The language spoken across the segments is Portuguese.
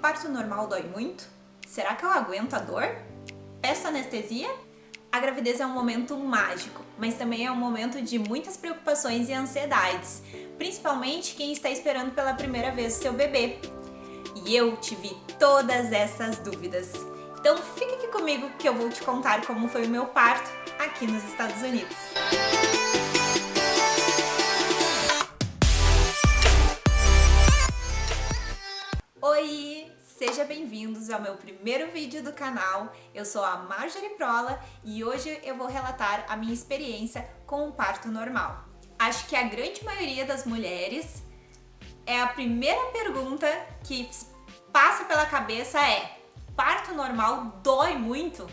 Parto normal dói muito? Será que eu aguento a dor? Peço anestesia? A gravidez é um momento mágico, mas também é um momento de muitas preocupações e ansiedades, principalmente quem está esperando pela primeira vez o seu bebê. E eu tive todas essas dúvidas. Então fica aqui comigo que eu vou te contar como foi o meu parto aqui nos Estados Unidos. Oi! Seja bem-vindos ao meu primeiro vídeo do canal. Eu sou a Marjorie Prola e hoje eu vou relatar a minha experiência com o parto normal. Acho que a grande maioria das mulheres a primeira pergunta que passa pela cabeça é: parto normal dói muito?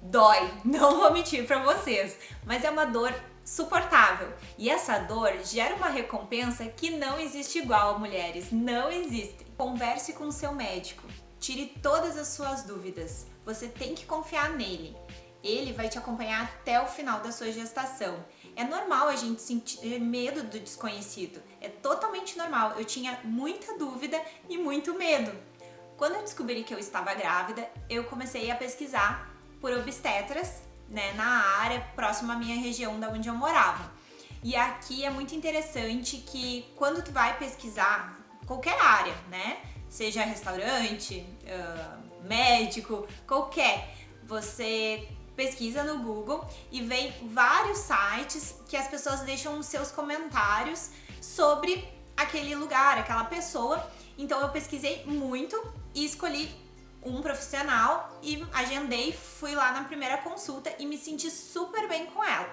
Dói, não vou mentir pra vocês, mas é uma dor suportável. E essa dor gera uma recompensa que não existe igual, mulheres, não existe. Converse com o seu médico, tire todas as suas dúvidas. Você tem que confiar nele. Ele vai te acompanhar até o final da sua gestação. É normal a gente sentir medo do desconhecido, é totalmente normal. Eu tinha muita dúvida e muito medo. Quando eu descobri que eu estava grávida, eu comecei a pesquisar por obstetras, né, na área próxima à minha região da onde eu morava. E aqui é muito interessante que quando tu vai pesquisar qualquer área, né, seja restaurante, médico, qualquer, você pesquisa no Google e vem vários sites que as pessoas deixam os seus comentários sobre aquele lugar, aquela pessoa. Então eu pesquisei muito e escolhi um profissional e agendei, fui lá na primeira consulta e me senti super bem com ela.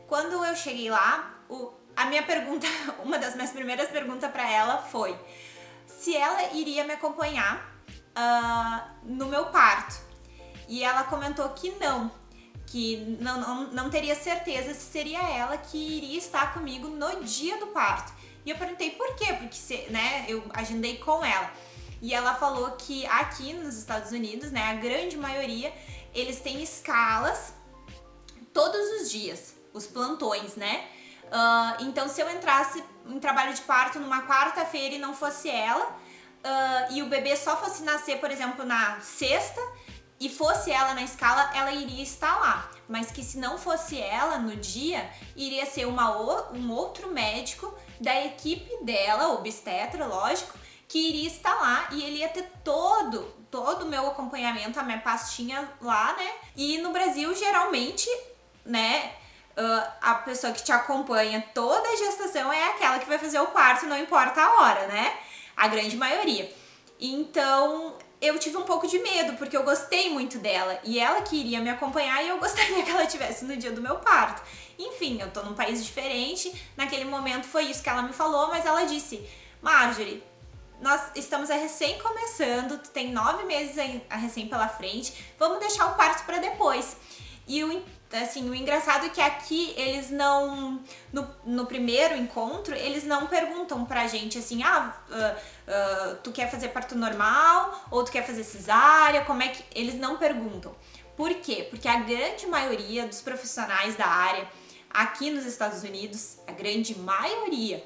Quando eu cheguei lá, a minha pergunta, uma das minhas primeiras perguntas para ela foi se ela iria me acompanhar no meu parto. E ela comentou que não teria certeza se seria ela que iria estar comigo no dia do parto. E eu perguntei por quê, porque né, eu agendei com ela. E ela falou que aqui nos Estados Unidos, né, a grande maioria, eles têm escalas todos os dias, os plantões, né? Então se eu entrasse em trabalho de parto numa quarta-feira e não fosse ela, e o bebê só fosse nascer, por exemplo, na sexta, e fosse ela na escala, ela iria estar lá. Mas que se não fosse ela no dia, iria ser um outro médico da equipe dela, obstetra, lógico, que iria estar lá e ele ia ter todo o meu acompanhamento, a minha pastinha lá, né? E no Brasil, geralmente, né, a pessoa que te acompanha toda a gestação é aquela que vai fazer o parto, não importa a hora, né? A grande maioria. Então, eu tive um pouco de medo, porque eu gostei muito dela e ela que iria me acompanhar e eu gostaria que ela estivesse no dia do meu parto. Enfim, eu tô num país diferente, naquele momento foi isso que ela me falou, mas ela disse: Marjorie, nós estamos recém começando, tu tem 9 meses recém pela frente, vamos deixar o parto para depois. E o engraçado é que aqui eles não, no primeiro encontro, eles não perguntam pra gente assim, tu quer fazer parto normal ou tu quer fazer cesárea, como é que... Eles não perguntam. Por quê? Porque a grande maioria dos profissionais da área aqui nos Estados Unidos, a grande maioria,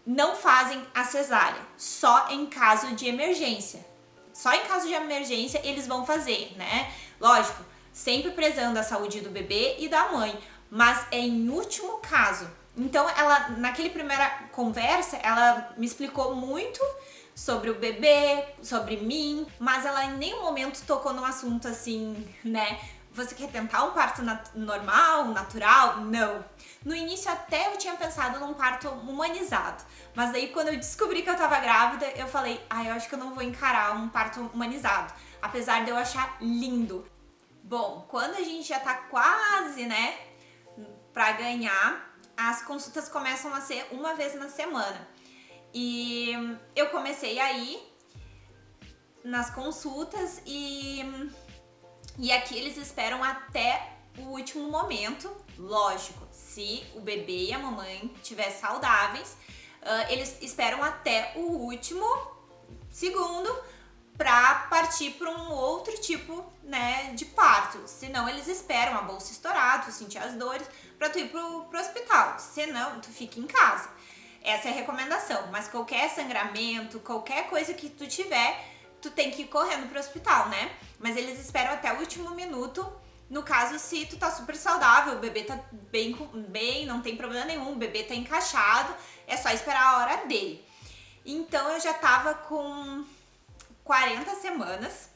não fazem a cesárea, só em caso de emergência. Só em caso de emergência eles vão fazer, né? Lógico, sempre prezando a saúde do bebê e da mãe, mas é em último caso. Então ela, naquela primeira conversa, ela me explicou muito sobre o bebê, sobre mim, mas ela em nenhum momento tocou no assunto assim, né? Você quer tentar um parto normal, natural? Não. No início até eu tinha pensado num parto humanizado, mas daí quando eu descobri que eu tava grávida, eu falei, eu acho que eu não vou encarar um parto humanizado, apesar de eu achar lindo. Bom, quando a gente já tá quase, né, pra ganhar, as consultas começam a ser uma vez na semana. E eu comecei a ir nas consultas e aqui eles esperam até o último momento, lógico, se o bebê e a mamãe estiverem saudáveis, eles esperam até o último segundo para partir para um outro tipo, né, de parto. Senão eles esperam a bolsa estourar, tu sentir as dores, para tu ir pro hospital. Senão, tu fica em casa. Essa é a recomendação. Mas qualquer sangramento, qualquer coisa que tu tiver, tu tem que ir correndo pro hospital, né? Mas eles esperam até o último minuto. No caso, se tu tá super saudável, o bebê tá bem, não tem problema nenhum, o bebê tá encaixado, é só esperar a hora dele. Então eu já tava com 40 semanas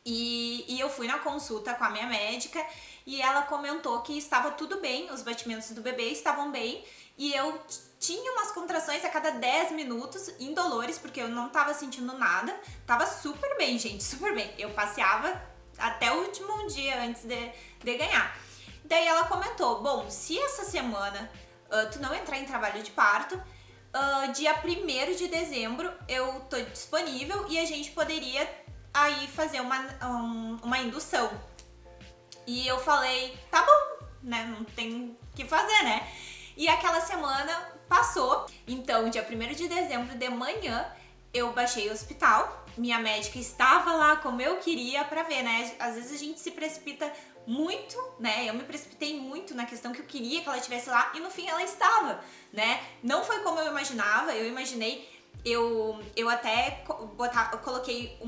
e eu fui na consulta com a minha médica e ela comentou que estava tudo bem, os batimentos do bebê estavam bem e eu tinha umas contrações a cada 10 minutos indolores, porque eu não tava sentindo nada, tava super bem, gente, super bem. Eu passeava até o último dia antes de ganhar. Daí ela comentou, bom, se essa semana tu não entrar em trabalho de parto, dia 1º de dezembro eu tô disponível e a gente poderia aí fazer uma indução. E eu falei, tá bom, né, não tem o que fazer, né? E aquela semana passou, então dia 1º de dezembro de manhã eu baixei o hospital, minha médica estava lá como eu queria pra ver, né? Às vezes a gente se precipita muito, né? Eu me precipitei muito na questão que eu queria que ela estivesse lá e no fim ela estava, né? Não foi como eu imaginava, eu imaginei, eu até coloquei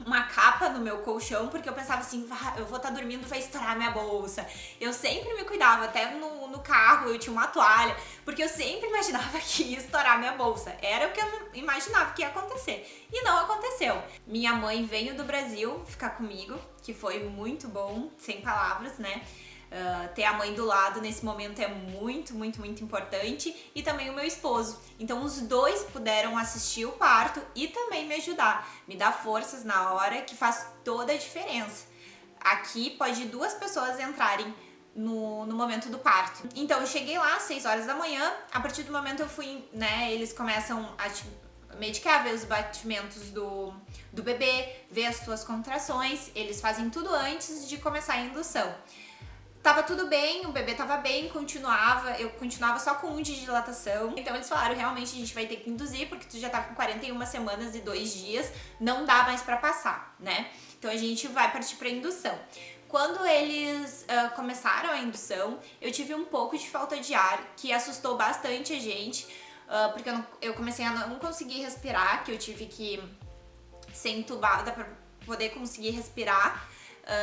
uma capa no meu colchão, porque eu pensava assim, eu vou estar dormindo, vai estourar minha bolsa. Eu sempre me cuidava, até no carro eu tinha uma toalha, porque eu sempre imaginava que ia estourar minha bolsa. Era o que eu imaginava que ia acontecer. E não aconteceu. Minha mãe veio do Brasil ficar comigo, que foi muito bom, sem palavras, né? Ter a mãe do lado nesse momento é muito, muito, muito importante, e também o meu esposo. Então os dois puderam assistir o parto e também me ajudar, me dar forças na hora, que faz toda a diferença. Aqui pode 2 pessoas entrarem no momento do parto. Então eu cheguei lá às 6 horas da manhã, a partir do momento eu fui, né, eles começam a medicar, ver os batimentos do bebê, ver as suas contrações, eles fazem tudo antes de começar a indução. Tava tudo bem, o bebê tava bem, eu continuava só com 1 de dilatação. Então eles falaram, realmente a gente vai ter que induzir, porque tu já tá com 41 semanas e 2 dias, não dá mais pra passar, né? Então a gente vai partir pra indução. Quando eles começaram a indução, eu tive um pouco de falta de ar, que assustou bastante a gente, porque eu comecei a não conseguir respirar, que eu tive que ser entubada pra poder conseguir respirar.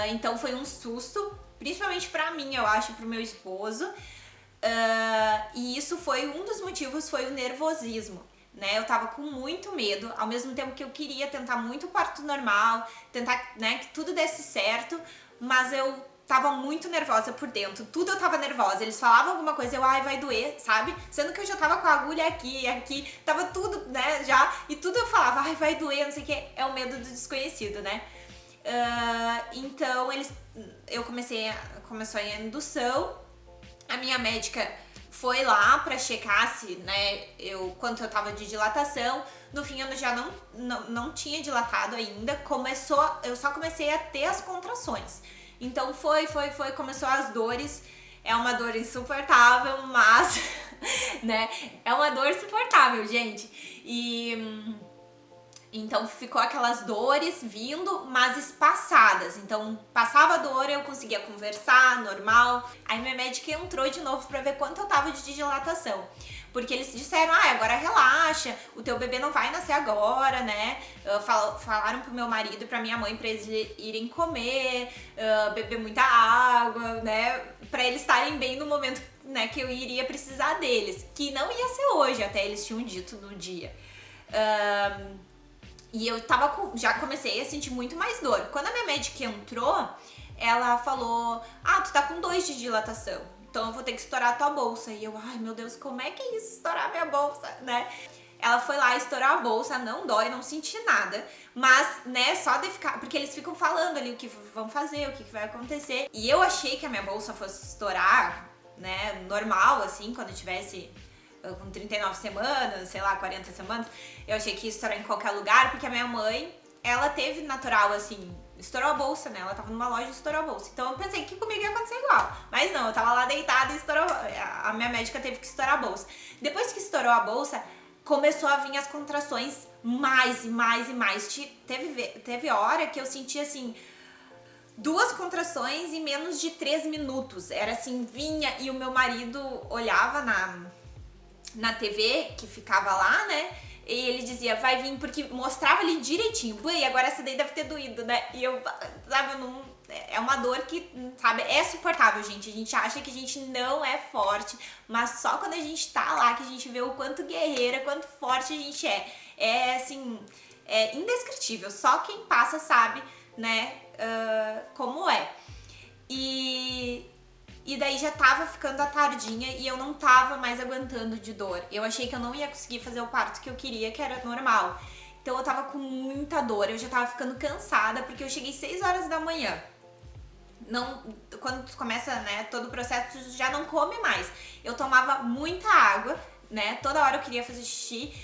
Então foi um susto, principalmente pra mim, eu acho, pro meu esposo. E isso foi um dos motivos, foi o nervosismo, né? Eu tava com muito medo, ao mesmo tempo que eu queria tentar muito parto normal, tentar, né, que tudo desse certo, mas eu tava muito nervosa por dentro, tudo eu tava nervosa. Eles falavam alguma coisa, ai, vai doer, sabe? Sendo que eu já tava com a agulha aqui, tava tudo, né, já, e tudo eu falava, ai, vai doer, não sei o que, é o medo do desconhecido, né? Então começou a indução, a minha médica foi lá pra checar se, né, quanto eu tava de dilatação. No fim eu já não tinha dilatado ainda, eu só comecei a ter as contrações. Então começou as dores, é uma dor insuportável, mas, né, é uma dor suportável, gente. Então ficou aquelas dores vindo, mas espaçadas. Então passava a dor, eu conseguia conversar, normal. Aí minha médica entrou de novo pra ver quanto eu tava de dilatação. Porque eles disseram, agora relaxa, o teu bebê não vai nascer agora, né? Falaram pro meu marido e pra minha mãe pra eles irem comer, beber muita água, né? Pra eles estarem bem no momento, né, que eu iria precisar deles. Que não ia ser hoje, até eles tinham dito no dia. E eu já comecei a sentir muito mais dor. Quando a minha médica entrou, ela falou, tu tá com 2 de dilatação, então eu vou ter que estourar a tua bolsa. E eu, ai meu Deus, como é que é isso, estourar minha bolsa, né? Ela foi lá estourar a bolsa, não dói, não senti nada, mas, né, só de ficar, porque eles ficam falando ali o que vão fazer, o que vai acontecer. E eu achei que a minha bolsa fosse estourar, né, normal, assim, quando eu tivesse com 39 semanas, sei lá, 40 semanas, eu achei que ia estourar em qualquer lugar, porque a minha mãe, ela teve natural, assim, estourou a bolsa, né? Ela tava numa loja e estourou a bolsa. Então eu pensei que comigo ia acontecer igual. Mas não, eu tava lá deitada e estourou. A minha médica teve que estourar a bolsa. Depois que estourou a bolsa, começou a vir as contrações mais e mais e mais. Teve hora que eu senti assim, 2 contrações em menos de 3 minutos. Era assim, vinha e o meu marido olhava na TV que ficava lá, né? E ele dizia, vai vir, porque mostrava ali direitinho. E agora essa daí deve ter doído, né? E eu, sabe, eu não... É uma dor que, sabe, é suportável, gente. A gente acha que a gente não é forte, mas só quando a gente tá lá que a gente vê o quanto guerreira, quanto forte a gente é. É, assim, é indescritível. Só quem passa sabe, né, como é. E daí já tava ficando a tardinha e eu não tava mais aguentando de dor. Eu achei que eu não ia conseguir fazer o parto que eu queria, que era normal. Então eu tava com muita dor, eu já tava ficando cansada, porque eu cheguei 6 horas da manhã. Não, quando tu começa, né, todo o processo, tu já não come mais. Eu tomava muita água, né, toda hora eu queria fazer xixi.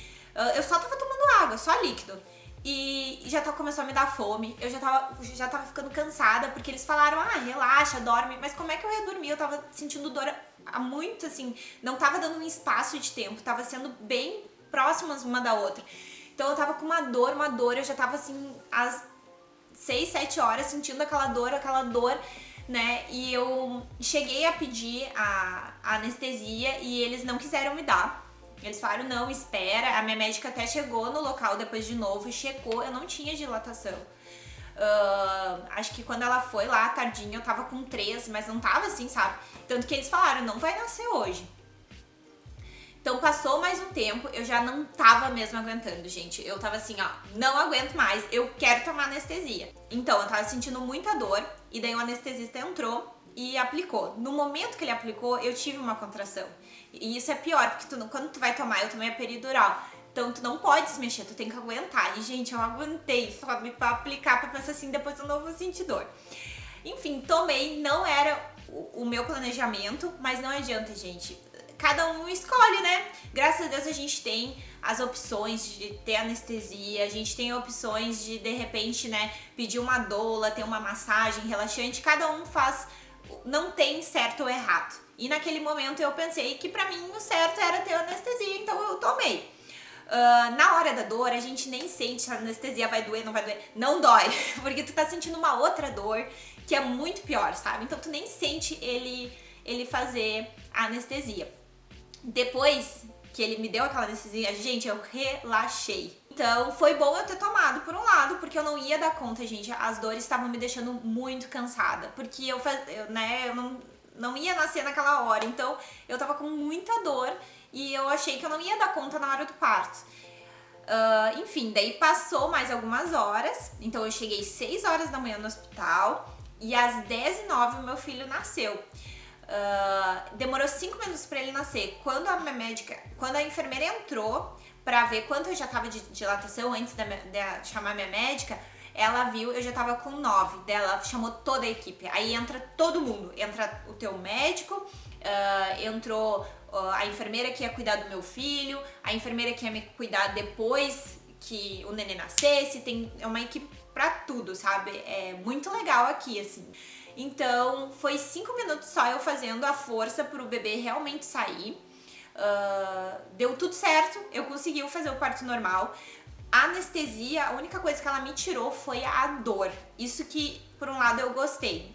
Eu só tava tomando água, só líquido. E já começou a me dar fome, eu já tava ficando cansada, porque eles falaram, relaxa, dorme, mas como é que eu ia dormir? Eu tava sentindo dor há muito, assim, não tava dando um espaço de tempo, tava sendo bem próximas uma da outra. Então eu tava com uma dor, eu já tava assim, às 6, 7 horas sentindo aquela dor, né? E eu cheguei a pedir a anestesia e eles não quiseram me dar. Eles falaram, não, espera. A minha médica até chegou no local depois de novo e checou, eu não tinha dilatação. Acho que quando ela foi lá, tardinha, eu tava com 3, mas não tava assim, sabe? Tanto que eles falaram, não vai nascer hoje. Então passou mais um tempo, eu já não tava mesmo aguentando, gente. Eu tava assim, ó, não aguento mais, eu quero tomar anestesia. Então, eu tava sentindo muita dor, e daí o anestesista entrou e aplicou. No momento que ele aplicou, eu tive uma contração. E isso é pior, porque quando tu vai tomar, eu tomei a peridural. Então tu não pode se mexer, tu tem que aguentar. E, gente, eu aguentei, sabe, pra aplicar, pra pensar assim, depois eu não vou sentir dor. Enfim, tomei, não era o meu planejamento, mas não adianta, gente. Cada um escolhe, né? Graças a Deus a gente tem as opções de ter anestesia, a gente tem opções de repente, né, pedir uma doula, ter uma massagem relaxante, cada um faz, não tem certo ou errado. E naquele momento eu pensei que pra mim o certo era ter anestesia, então eu tomei. Na hora da dor, a gente nem sente se a anestesia vai doer, não vai doer. Não dói, porque tu tá sentindo uma outra dor que é muito pior, sabe? Então tu nem sente ele fazer a anestesia. Depois que ele me deu aquela anestesia, gente, eu relaxei. Então, foi bom eu ter tomado, por um lado, porque eu não ia dar conta, gente. As dores estavam me deixando muito cansada. Porque eu não ia nascer naquela hora. Então, eu tava com muita dor e eu achei que eu não ia dar conta na hora do parto. Enfim, daí passou mais algumas horas. Então, eu cheguei 6 horas da manhã no hospital e às 10h09 o meu filho nasceu. Demorou 5 minutos pra ele nascer. Quando a enfermeira entrou pra ver quanto eu já tava de dilatação antes de chamar minha médica, ela viu, eu já tava com 9. Ela chamou toda a equipe. Aí entra todo mundo. Entra o teu médico, entrou a enfermeira que ia cuidar do meu filho, a enfermeira que ia me cuidar depois que o neném nascesse. É uma equipe pra tudo, sabe? É muito legal aqui, assim. Então, foi 5 minutos só eu fazendo a força pro bebê realmente sair. Deu tudo certo, eu consegui fazer o parto normal. A anestesia, a única coisa que ela me tirou foi a dor. Isso que, por um lado, eu gostei.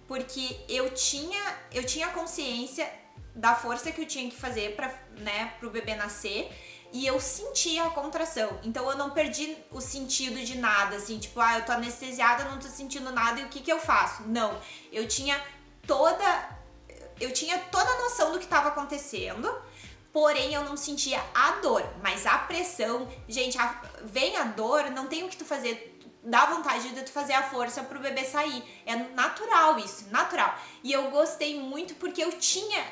Porque eu tinha consciência da força que eu tinha que fazer pro bebê nascer. E eu sentia a contração, então eu não perdi o sentido de nada, assim, tipo, eu tô anestesiada, não tô sentindo nada e o que eu faço? Não, eu tinha toda a noção do que tava acontecendo, porém eu não sentia a dor, mas a pressão, gente, vem a dor, não tem o que tu fazer, dá vontade de tu fazer a força pro bebê sair, é natural isso, natural. E eu gostei muito porque eu tinha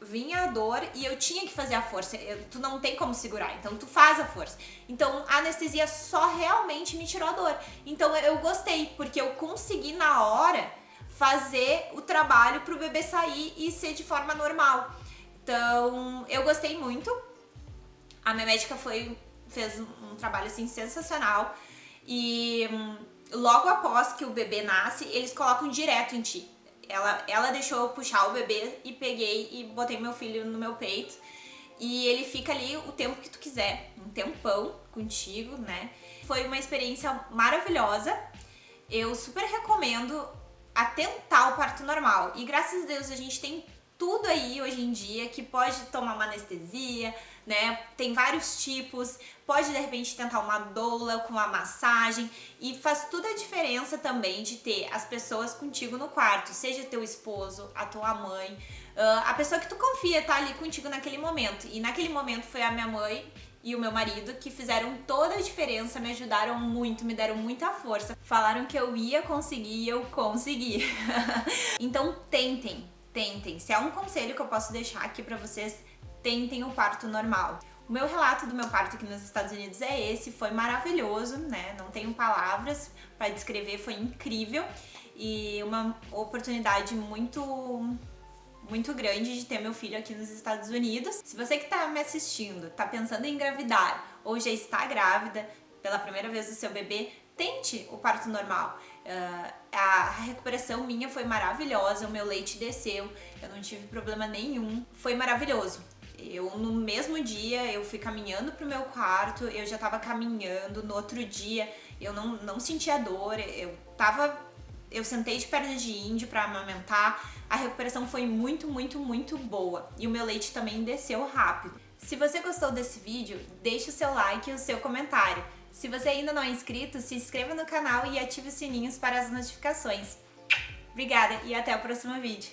vinha a dor e eu tinha que fazer a força. Tu não tem como segurar, então tu faz a força. Então a anestesia só realmente me tirou a dor. Então eu gostei, porque eu consegui na hora fazer o trabalho pro bebê sair e ser de forma normal. Então eu gostei muito. A minha médica fez um trabalho assim sensacional. E logo após que o bebê nasce, eles colocam direto em ti. Ela deixou eu puxar o bebê e peguei e botei meu filho no meu peito. E ele fica ali o tempo que tu quiser, um tempão contigo, né? Foi uma experiência maravilhosa. Eu super recomendo a tentar o parto normal. E graças a Deus a gente tem tudo aí hoje em dia que pode tomar uma anestesia, né? Tem vários tipos, pode de repente tentar uma doula com uma massagem e faz toda a diferença também de ter as pessoas contigo no quarto, seja teu esposo, a tua mãe, a pessoa que tu confia tá ali contigo naquele momento. E naquele momento foi a minha mãe e o meu marido que fizeram toda a diferença, me ajudaram muito, me deram muita força. Falaram que eu ia conseguir e eu consegui. Então tentem. Se é um conselho que eu posso deixar aqui pra vocês, tentem o parto normal. O meu relato do meu parto aqui nos Estados Unidos é esse, foi maravilhoso, né? Não tenho palavras pra descrever, foi incrível e uma oportunidade muito grande de ter meu filho aqui nos Estados Unidos. Se você que tá me assistindo, tá pensando em engravidar ou já está grávida pela primeira vez do seu bebê, tente o parto normal. A recuperação minha foi maravilhosa, o meu leite desceu, eu não tive problema nenhum, foi maravilhoso. No mesmo dia, eu fui caminhando pro meu quarto, eu já tava caminhando, no outro dia eu não sentia dor, eu sentei de perna de índio pra amamentar, a recuperação foi muito boa e o meu leite também desceu rápido. Se você gostou desse vídeo, deixe o seu like e o seu comentário. Se você ainda não é inscrito, se inscreva no canal e ative os sininhos para as notificações. Obrigada e até o próximo vídeo.